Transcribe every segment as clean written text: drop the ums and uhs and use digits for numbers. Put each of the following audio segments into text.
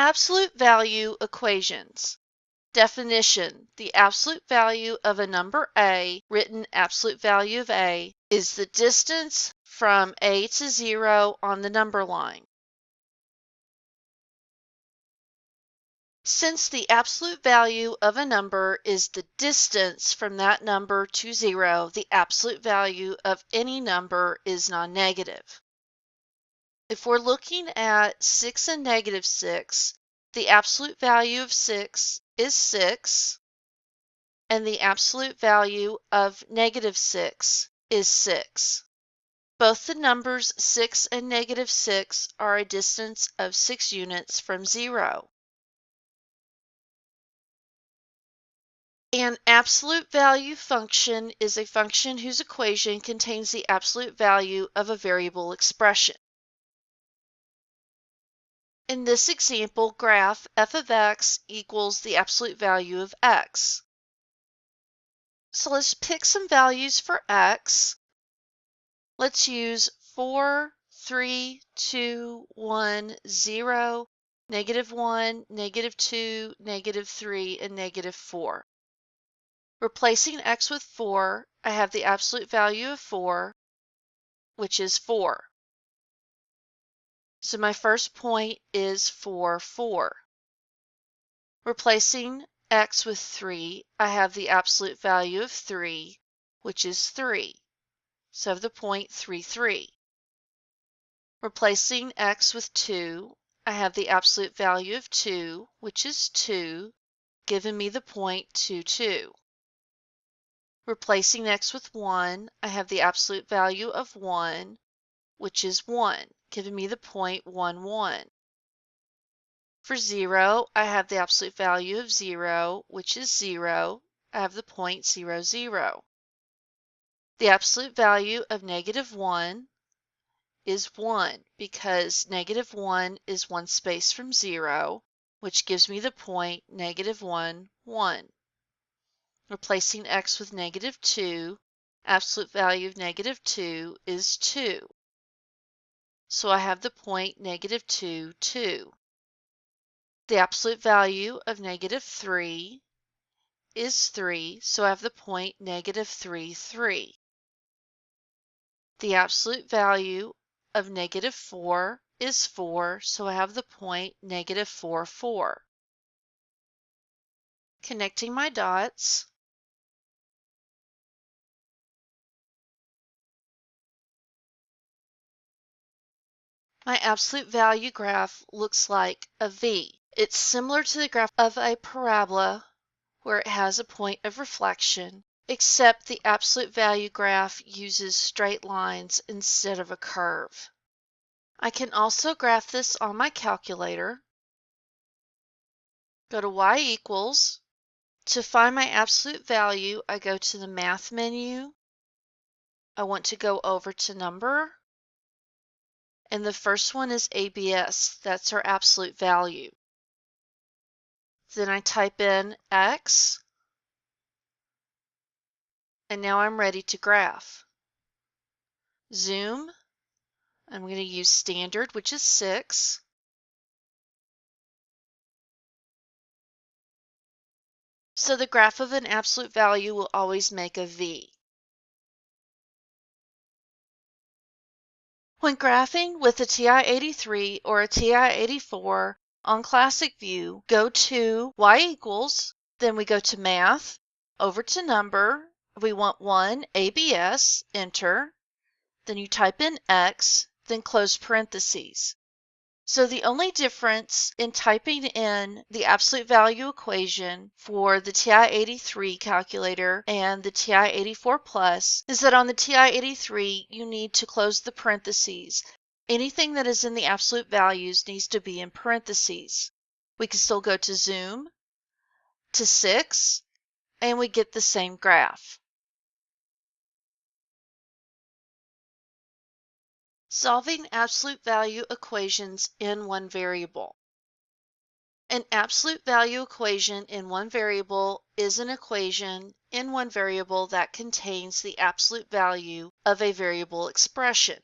Absolute value equations. Definition: the absolute value of a number a, written absolute value of a, is the distance from a to 0 on the number line. Since the absolute value of a number is the distance from that number to 0, the absolute value of any number is non-negative. If we're looking at 6 and negative 6, the absolute value of 6 is 6, and the absolute value of negative 6 is 6. Both the numbers 6 and negative 6 are a distance of 6 units from 0. An absolute value function is a function whose equation contains the absolute value of a variable expression. In this example, graph f of x equals the absolute value of x. So let's pick some values for x. Let's use 4, 3, 2, 1, 0, negative 1, negative 2, negative 3, and negative 4. Replacing x with 4, I have the absolute value of 4, which is 4. So my first point is 4, 4. Replacing x with 3, I have the absolute value of 3, which is 3. So I have the point 3, 3. Replacing x with 2, I have the absolute value of 2, which is 2, giving me the point 2, 2. Replacing x with 1, I have the absolute value of 1, which is 1, giving me the point 1, 1. For 0, I have the absolute value of 0, which is 0. I have the point 0, 0. The absolute value of negative 1 is 1 because negative 1 is one space from 0, which gives me the point negative 1, 1. Replacing x with negative 2, absolute value of negative 2 is 2. So I have the point negative 2, 2. The absolute value of negative 3 is 3, so I have the point negative 3, 3. The absolute value of negative 4 is 4, so I have the point negative 4, 4. Connecting my dots, my absolute value graph looks like a V. It's similar to the graph of a parabola where it has a point of reflection, except the absolute value graph uses straight lines instead of a curve. I can also graph this on my calculator. Go to y equals. To find my absolute value, I go to the Math menu. I want to go over to Number. And the first one is ABS. That's our absolute value. Then I type in X. And now I'm ready to graph. Zoom. I'm going to use standard, which is 6. So the graph of an absolute value will always make a V. When graphing with a TI-83 or a TI-84 on Classic View, go to y equals, then we go to Math, over to Number, we want 1 ABS, enter, then you type in X, then close parentheses. So the only difference in typing in the absolute value equation for the TI-83 calculator and the TI-84 Plus is that on the TI-83 you need to close the parentheses. Anything that is in the absolute values needs to be in parentheses. We can still go to Zoom, to 6, and we get the same graph. Solving absolute value equations in one variable. An absolute value equation in one variable is an equation in one variable that contains the absolute value of a variable expression.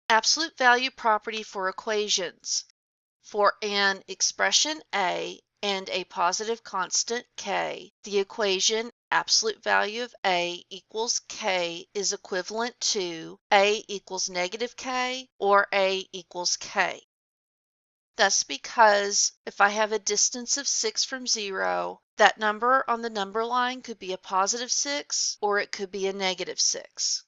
Absolute value property for equations. For an expression A and a positive constant K, the equation absolute value of A equals K is equivalent to A equals negative K or A equals K. That's because if I have a distance of 6 from 0, that number on the number line could be a positive 6 or it could be a negative 6.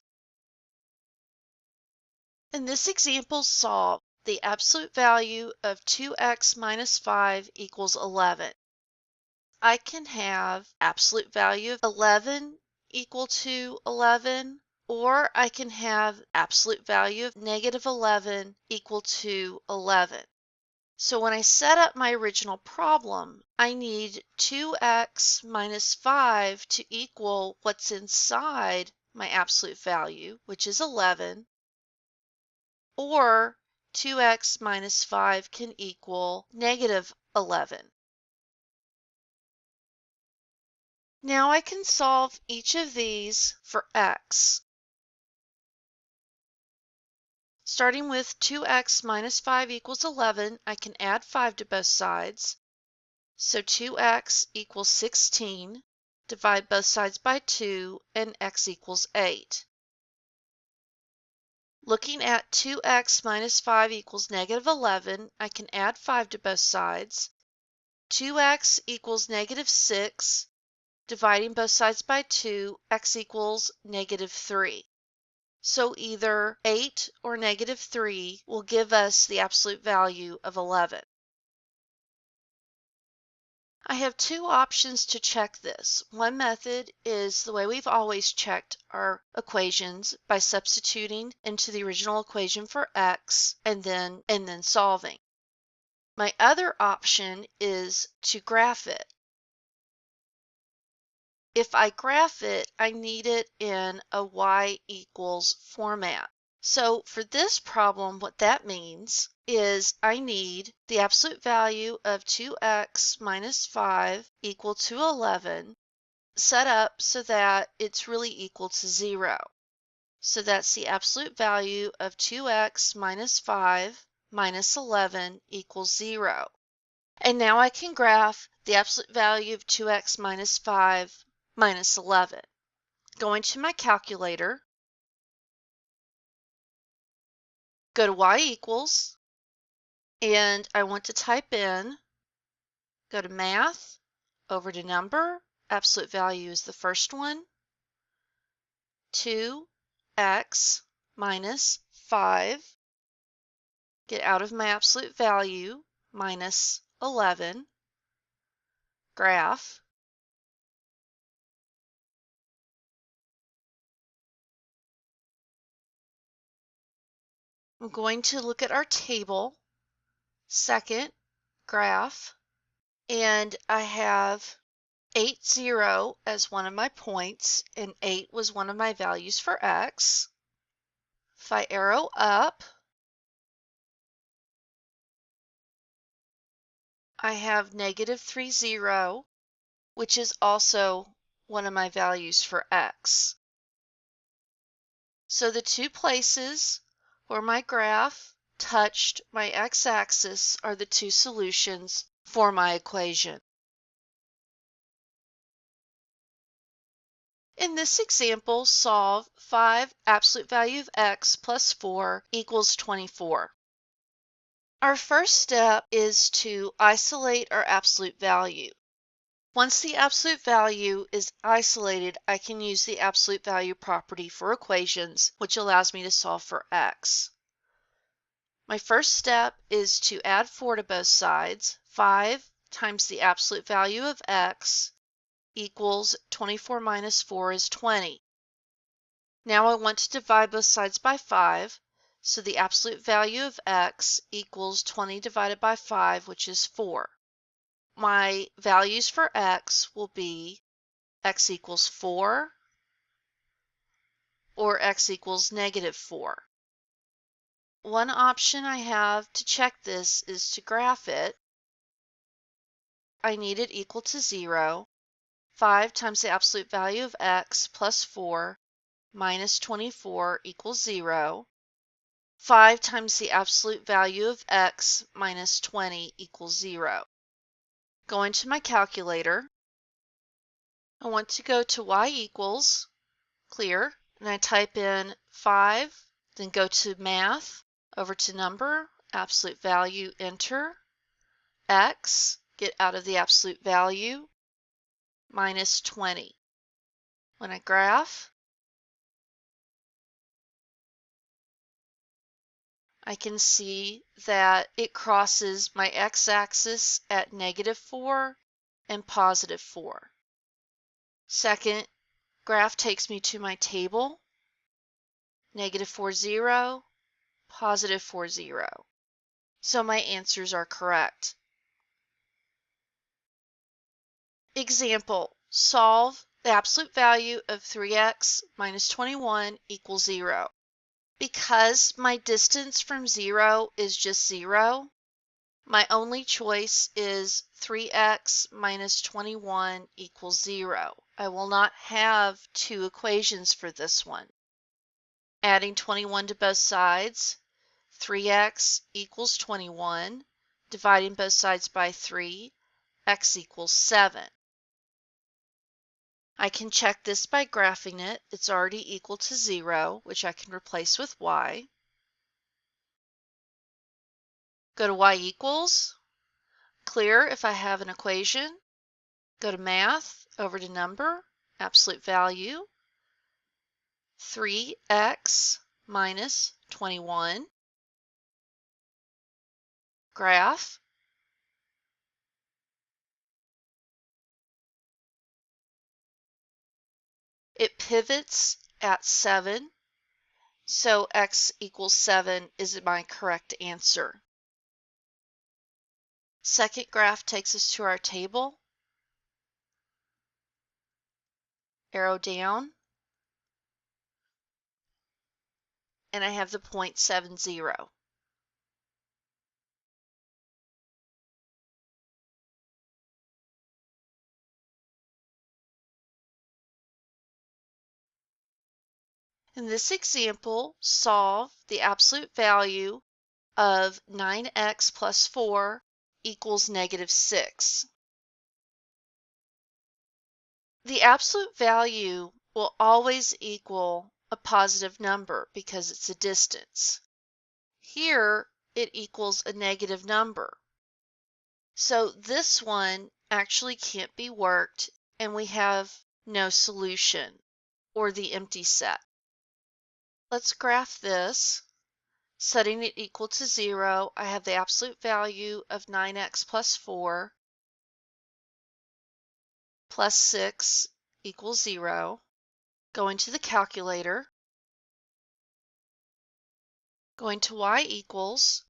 In this example, solve the absolute value of 2x minus 5 equals 11. I can have absolute value of 11 equal to 11, or I can have absolute value of negative 11 equal to 11. So when I set up my original problem, I need 2x minus 5 to equal what's inside my absolute value, which is 11, or 2x minus 5 can equal negative 11. Now I can solve each of these for x. Starting with 2x minus 5 equals 11, I can add 5 to both sides. So 2x equals 16, divide both sides by 2, and x equals 8. Looking at 2x minus 5 equals negative 11, I can add 5 to both sides. 2x equals negative 6, dividing both sides by 2, x equals negative 3. So either 8 or negative 3 will give us the absolute value of 11. I have two options to check this. One method is the way we've always checked our equations by substituting into the original equation for x and then solving. My other option is to graph it. If I graph it, I need it in a y equals format. So for this problem, what that means is I need the absolute value of 2x minus 5 equal to 11 set up so that it's really equal to 0. So that's the absolute value of 2x minus 5 minus 11 equals 0. And now I can graph the absolute value of 2x minus 5 minus 11. Going to my calculator, go to y equals, and I want to type in, go to math, over to number, absolute value is the first one, 2x minus 5, get out of my absolute value, minus 11, graph. I'm going to look at our table, second, graph, and I have 8, 0 as one of my points, and 8 was one of my values for x. If I arrow up, I have negative 3, 0, which is also one of my values for x. So the two places where my graph touched my x-axis are the two solutions for my equation. In this example, solve 5 absolute value of x plus 4 equals 24. Our first step is to isolate our absolute value. Once the absolute value is isolated, I can use the absolute value property for equations, which allows me to solve for x. My first step is to add 4 to both sides. 5 times the absolute value of x equals 24 minus 4 is 20. Now I want to divide both sides by 5, so the absolute value of x equals 20 divided by 5, which is 4. My values for x will be x equals 4 or x equals negative 4. One option I have to check this is to graph it. I need it equal to 0. 5 times the absolute value of x plus 4 minus 24 equals 0. 5 times the absolute value of x minus 20 equals 0. Going to my calculator, I want to go to y equals, clear, and I type in 5, then go to math, over to number, absolute value, enter, x, get out of the absolute value, minus 20. When I graph, I can see that it crosses my x-axis at -4 and +4. Second graph takes me to my table, -4, 0, +4, 0. So my answers are correct. Example, solve the absolute value of 3x minus 21 equals 0. Because my distance from 0 is just 0, my only choice is 3x minus 21 equals 0. I will not have two equations for this one. Adding 21 to both sides, 3x equals 21. Dividing both sides by 3, x equals 7. I can check this by graphing it. It's already equal to 0, which I can replace with y. Go to y equals, clear if I have an equation. Go to math, over to number, absolute value, 3x minus 21. Graph. It pivots at 7, so x equals 7 is my correct answer. Second graph takes us to our table. Arrow down, and I have the point 70. In this example, solve the absolute value of 9x plus 4 equals -6. The absolute value will always equal a positive number because it's a distance. Here, it equals a negative number. So this one actually can't be worked, and we have no solution, or the empty set. Let's graph this. Setting it equal to 0, I have the absolute value of 9x plus 4 plus 6 equals 0. Going to the calculator, going to y equals,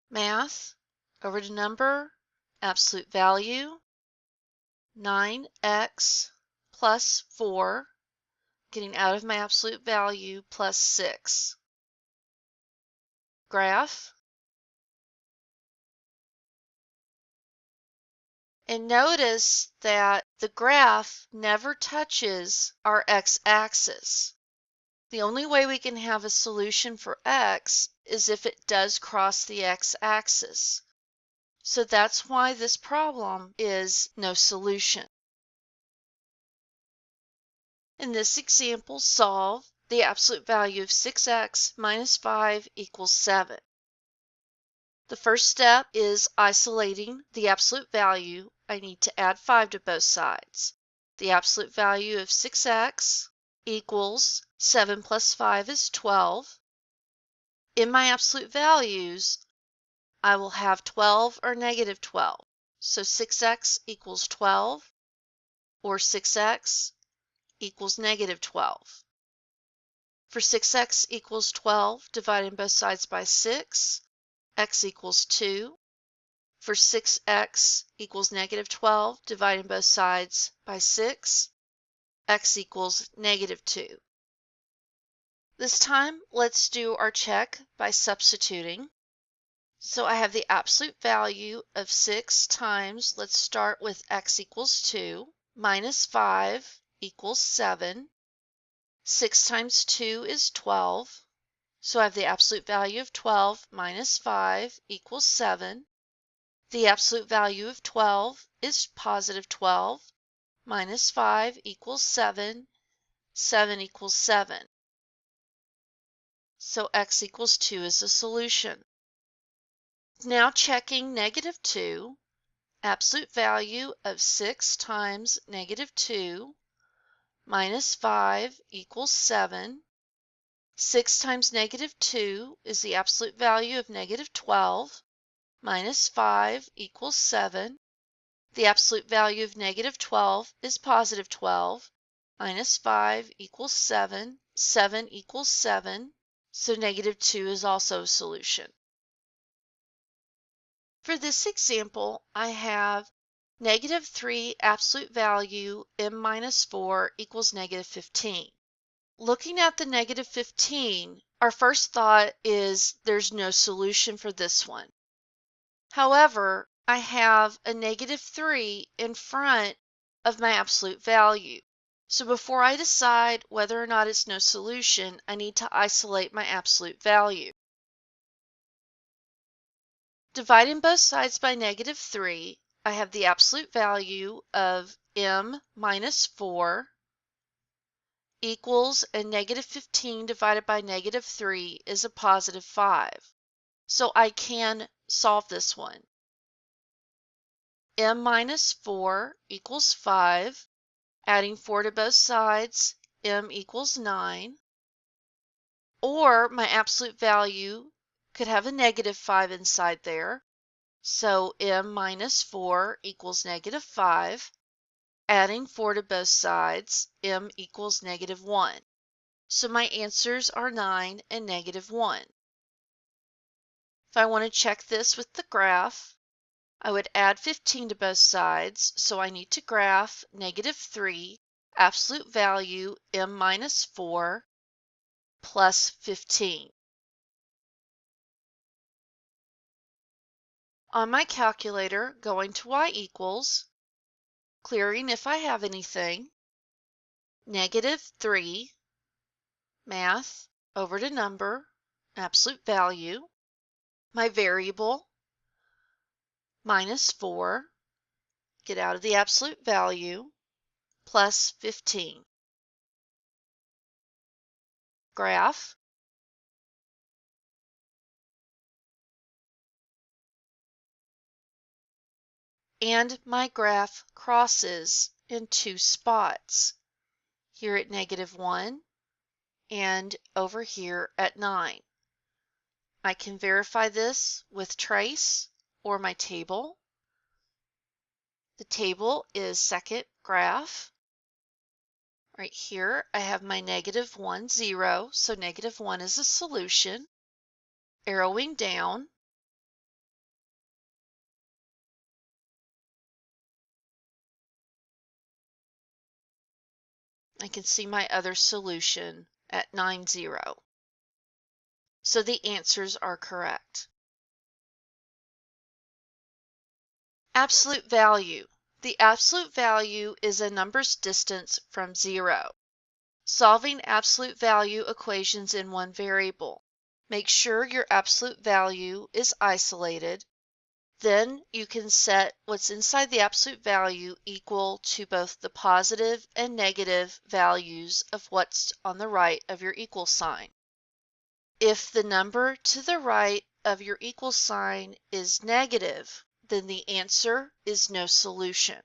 math, over to number, absolute value, 9x plus 4, getting out of my absolute value, plus 6. Graph. And notice that the graph never touches our x-axis. The only way we can have a solution for x is if it does cross the x-axis. So that's why this problem is no solution. In this example, solve the absolute value of 6x minus 5 equals 7. The first step is isolating the absolute value. I need to add 5 to both sides. The absolute value of 6x equals 7 plus 5 is 12. In my absolute values, I will have 12 or negative 12. So 6x equals 12, or 6x equals negative 12. For 6x equals 12, dividing both sides by 6, x equals 2. For 6x equals negative 12, dividing both sides by 6, x equals negative 2. This time, let's do our check by substituting. So I have the absolute value of 6 times, let's start with x equals 2, minus 5 equals 7. 6 times 2 is 12. So I have the absolute value of 12 minus 5 equals 7. The absolute value of 12 is positive 12 minus 5 equals 7. 7 equals 7. So x equals 2 is the solution. Now checking negative 2, absolute value of 6 times negative 2 minus 5 equals 7. 6 times negative 2 is the absolute value of negative 12 minus 5 equals 7. The absolute value of negative 12 is positive 12 minus 5 equals 7. 7 equals 7. So negative 2 is also a solution. For this example, I have negative 3 absolute value m minus 4 equals negative 15. Looking at the negative 15, our first thought is there's no solution for this one. However, I have a negative 3 in front of my absolute value. So before I decide whether or not it's no solution, I need to isolate my absolute value. Dividing both sides by negative 3, I have the absolute value of m minus 4 equals, and negative 15 divided by negative 3 is a positive 5. So I can solve this one. M minus 4 equals 5. Adding 4 to both sides, m equals 9. Or my absolute value could have a negative 5 inside there. So m minus 4 equals negative 5. Adding 4 to both sides, m equals negative 1. So my answers are 9 and negative 1. If I want to check this with the graph, I would add 15 to both sides, so I need to graph negative 3, absolute value m minus 4, plus 15. On my calculator, going to y equals, clearing if I have anything, negative 3, math, over to number, absolute value, my variable, minus 4, get out of the absolute value, plus 15. Graph. And my graph crosses in two spots, here at negative 1 and over here at 9. I can verify this with trace or my table. The table is second graph. Right here I have my negative 1, 0, so negative 1 is a solution. Arrowing down, I can see my other solution at 9, 0. So the answers are correct. Absolute value. The absolute value is a number's distance from 0. Solving absolute value equations in one variable. Make sure your absolute value is isolated. Then you can set what's inside the absolute value equal to both the positive and negative values of what's on the right of your equal sign. If the number to the right of your equal sign is negative, then the answer is no solution.